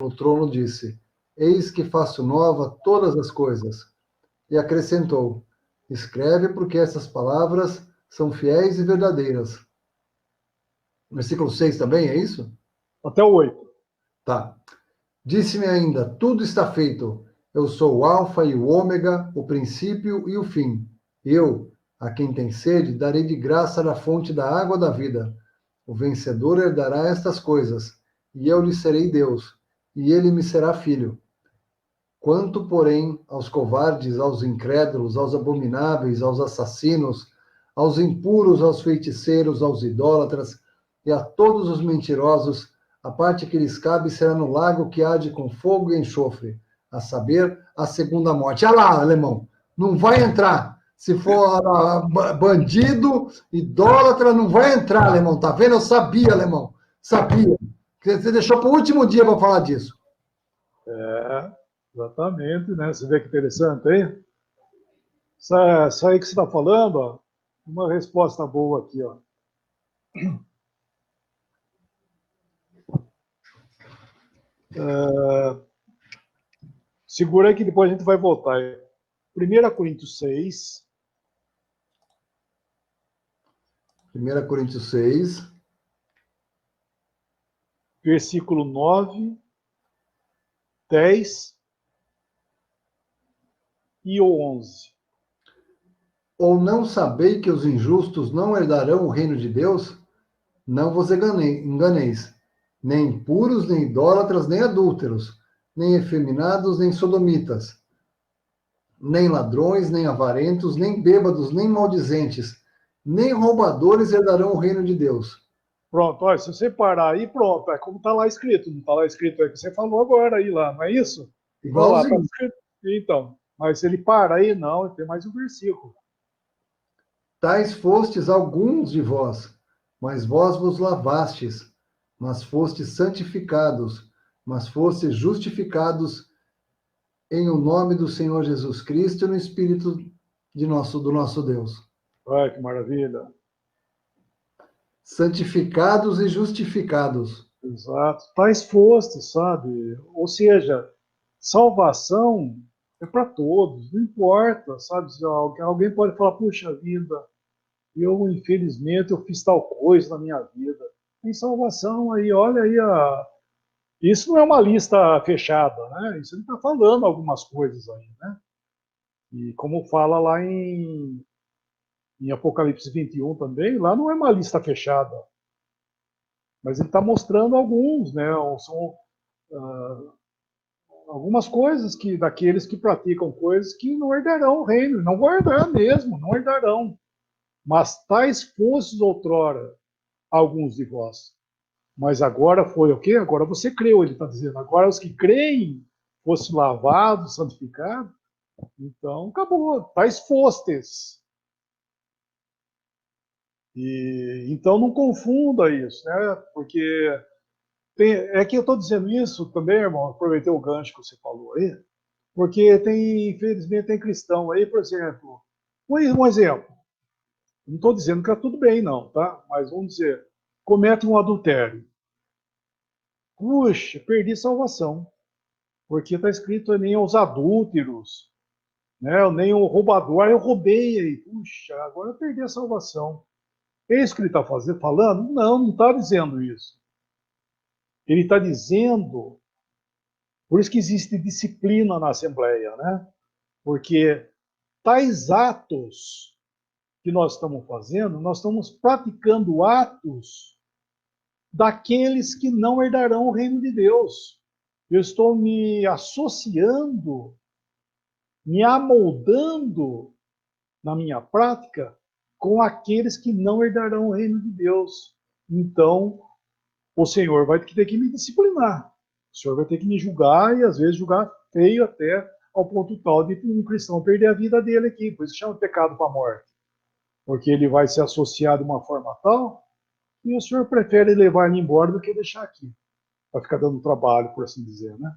no trono disse: Eis que faço nova todas as coisas. E acrescentou: Escreve, porque essas palavras são fiéis e verdadeiras. Versículo 6 também, é isso? Até o 8. Tá. Disse-me ainda: Tudo está feito. Eu sou o Alfa e o Ômega, o princípio e o fim. Eu, a quem tem sede, darei de graça da fonte da água da vida. O vencedor herdará estas coisas, e eu lhe serei Deus, e ele me será filho. Quanto, porém, aos covardes, aos incrédulos, aos abomináveis, aos assassinos, aos impuros, aos feiticeiros, aos idólatras e a todos os mentirosos, a parte que lhes cabe será no lago que arde com fogo e enxofre, a saber, a segunda morte. Olha lá, alemão, não vai entrar. Se for bandido, idólatra, não vai entrar, alemão. Tá vendo? Eu sabia, alemão. Sabia. Você deixou para o último dia para falar disso. Exatamente, né? Você vê que interessante, hein? Isso aí que você está falando, ó, uma resposta boa aqui, ó. Segura aí que depois a gente vai voltar. 1 Coríntios 6. 1 Coríntios 6. Versículo 9, 10 e 11. Ou não sabei que os injustos não herdarão o reino de Deus? Não vos enganeis. Nem impuros, nem idólatras, nem adúlteros, nem efeminados, nem sodomitas, nem ladrões, nem avarentos, nem bêbados, nem maldizentes, nem roubadores herdarão o reino de Deus. Pronto, olha, se você parar aí, pronto, é como está lá escrito. Não está lá escrito aí que você falou agora aí lá, não é isso? Olha lá, está Igualzinho. escrito. Então, mas se ele para aí, não, tem mais um versículo. Tais fostes alguns de vós, mas vós vos lavastes, mas fostes santificados, mas fostes justificados em o nome do Senhor Jesus Cristo e no Espírito do nosso Deus. Olha que maravilha. Santificados e justificados. Exato. Tais fostes, sabe? Ou seja, salvação é para todos, não importa, sabe? Se alguém pode falar, puxa vida, eu infelizmente eu fiz tal coisa na minha vida. Tem salvação aí, olha aí Isso não é uma lista fechada, né? Isso ele está falando algumas coisas aí, né? E como fala lá em Apocalipse 21 também, lá não é uma lista fechada. Mas ele está mostrando alguns, né? São algumas coisas que daqueles que praticam coisas que não herdarão o reino, não vão herdar mesmo, não herdarão. Mas tais fostes outrora alguns de vós. Mas agora foi o quê? Agora você creu, ele está dizendo. Agora os que creem fosse lavado, santificado, então acabou. Tais fostes. E então não confunda isso, né? Porque é que eu estou dizendo isso também, irmão. Aproveitei o gancho que você falou aí, porque infelizmente, tem cristão aí, por exemplo. Um exemplo. Não estou dizendo que está tudo bem, não, tá? Mas vamos dizer, comete um adultério. Puxa, perdi salvação. Porque está escrito nem aos adúlteros, né? Nem o roubador. Eu roubei aí. Puxa, agora eu perdi a salvação. É isso que ele está falando? Não, não está dizendo isso. Ele está dizendo, por isso que existe disciplina na Assembleia, né? Porque tais atos que nós estamos fazendo, nós estamos praticando atos daqueles que não herdarão o reino de Deus. Eu estou me associando, me amoldando na minha prática com aqueles que não herdarão o reino de Deus. Então, o Senhor vai ter que me disciplinar. O Senhor vai ter que me julgar e às vezes julgar feio até ao ponto tal de um cristão perder a vida dele aqui. Por isso chama pecado para a morte. Porque ele vai se associar de uma forma tal e o Senhor prefere levar ele embora do que deixar aqui. Para ficar dando trabalho, por assim dizer, né?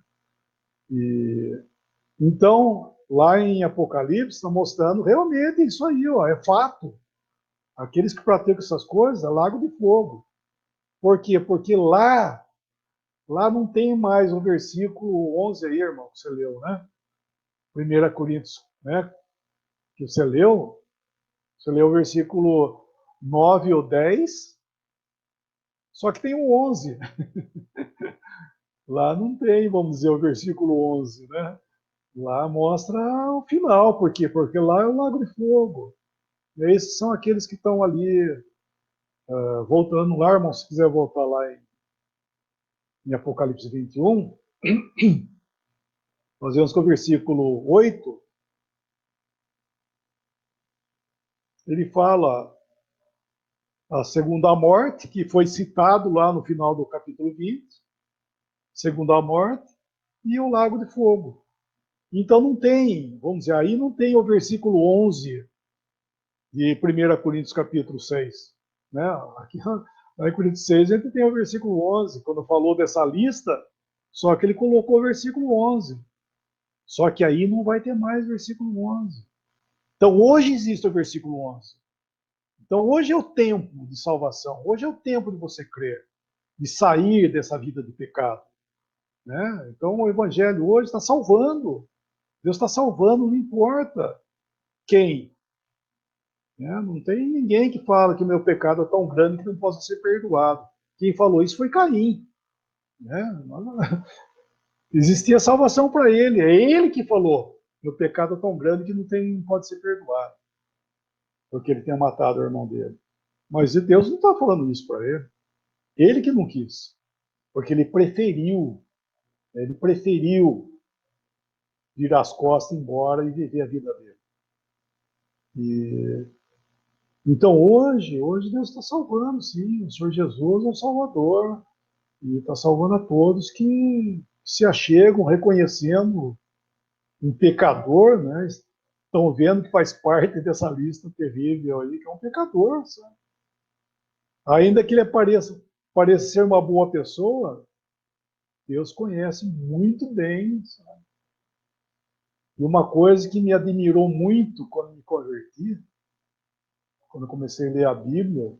Então, lá em Apocalipse, está mostrando realmente isso aí, ó, é fato. Aqueles que praticam essas coisas, é lago de fogo. Por quê? Porque lá Lá não tem mais o versículo 11 aí, irmão, que você leu, né? 1 Coríntios, né? Que você leu o versículo 9 ou 10, só que tem o 11. Lá não tem, vamos dizer, o versículo 11, né? Lá mostra o final, por quê? Porque lá é o lago de fogo. E esses são aqueles que estão ali, voltando lá, irmão, se quiser voltar lá em Apocalipse 21, nós vemos que o versículo 8, ele fala a segunda morte, que foi citado lá no final do capítulo 20, segunda morte, e o lago de fogo. Então não tem, vamos dizer, aí não tem o versículo 11 de 1 Coríntios capítulo 6. Né? Aqui, em Coríntios 6 a gente tem o versículo 11, quando falou dessa lista, só que ele colocou o versículo 11. Só que aí não vai ter mais versículo 11. Então hoje existe o versículo 11. Então hoje é o tempo de salvação, hoje é o tempo de você crer, de sair dessa vida de pecado. Né? Então o evangelho hoje está salvando. Deus está salvando, não importa quem. Né? Não tem ninguém que fala que o meu pecado é tão grande que não possa ser perdoado. Quem falou isso foi Caim. Né? Existia salvação para ele. É ele que falou: meu pecado é tão grande que não pode ser perdoado. Porque ele tenha matado o irmão dele. Mas Deus não está falando isso para ele. Ele que não quis. Porque ele preferiu virar as costas, ir embora e viver a vida dele. Então hoje Deus está salvando, sim. O Senhor Jesus é o Salvador. E está salvando a todos que se achegam, reconhecendo um pecador, né? Estão vendo que faz parte dessa lista terrível aí, que é um pecador, sabe? Ainda que ele pareça ser uma boa pessoa, Deus conhece muito bem, sabe? E uma coisa que me admirou muito quando me converti, quando eu comecei a ler a Bíblia,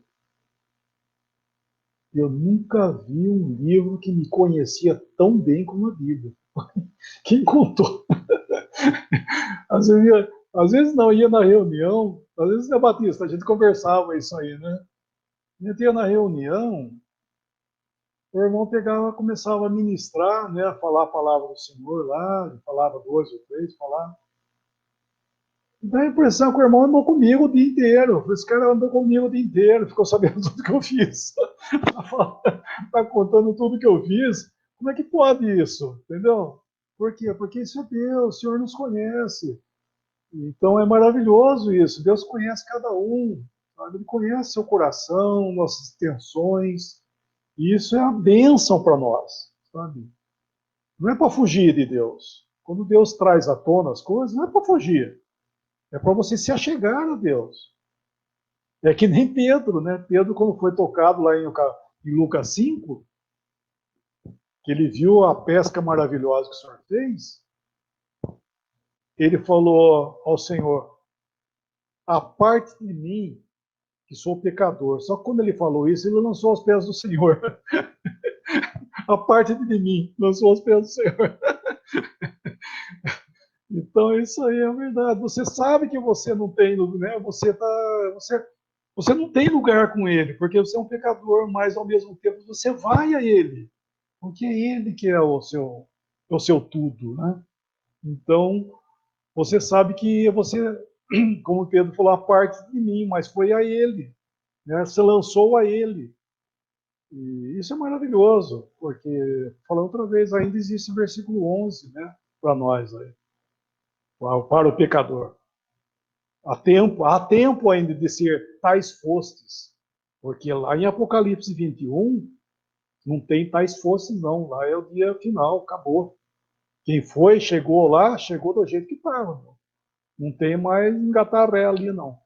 eu nunca vi um livro que me conhecia tão bem como a Bíblia. Quem contou? Às vezes não, ia na reunião, às vezes, né, Batista, a gente conversava isso aí, né? A gente ia na reunião, o irmão pegava, começava a ministrar, né, a falar a palavra do Senhor lá, falava 2 ou 3, falava. Dá a impressão que o irmão andou comigo o dia inteiro. Esse cara andou comigo o dia inteiro, ficou sabendo tudo que eu fiz. Tá contando tudo que eu fiz. Como é que pode isso? Entendeu? Por quê? Porque isso é Deus, o Senhor nos conhece. Então é maravilhoso isso. Deus conhece cada um. Sabe? Ele conhece seu coração, nossas intenções. E isso é a bênção para nós. Sabe? Não é para fugir de Deus. Quando Deus traz à tona as coisas, não é para fugir. É para você se achegar a Deus. É que nem Pedro, né? Pedro, quando foi tocado lá em Lucas 5, que ele viu a pesca maravilhosa que o Senhor fez, ele falou ao Senhor: a parte de mim que sou pecador. Só que quando ele falou isso, ele lançou aos pés do Senhor. A parte de mim lançou aos pés do Senhor. Então isso aí é verdade. Você sabe que você não tem, né? Você não tem lugar com ele, porque você é um pecador, mas ao mesmo tempo você vai a ele, porque é ele que é o seu tudo, né? Então você sabe que você, como Pedro falou, a parte de mim, mas foi a ele, né? Você lançou a ele. E isso é maravilhoso, porque, falando outra vez, ainda existe o versículo 11, né? Para nós, aí, para o pecador. Há tempo ainda de ser tais fostes, porque lá em Apocalipse 21 não tem tais fostes não, lá é o dia final, acabou. Quem foi, chegou lá, chegou do jeito que estava. Não tem mais engatar ré ali não.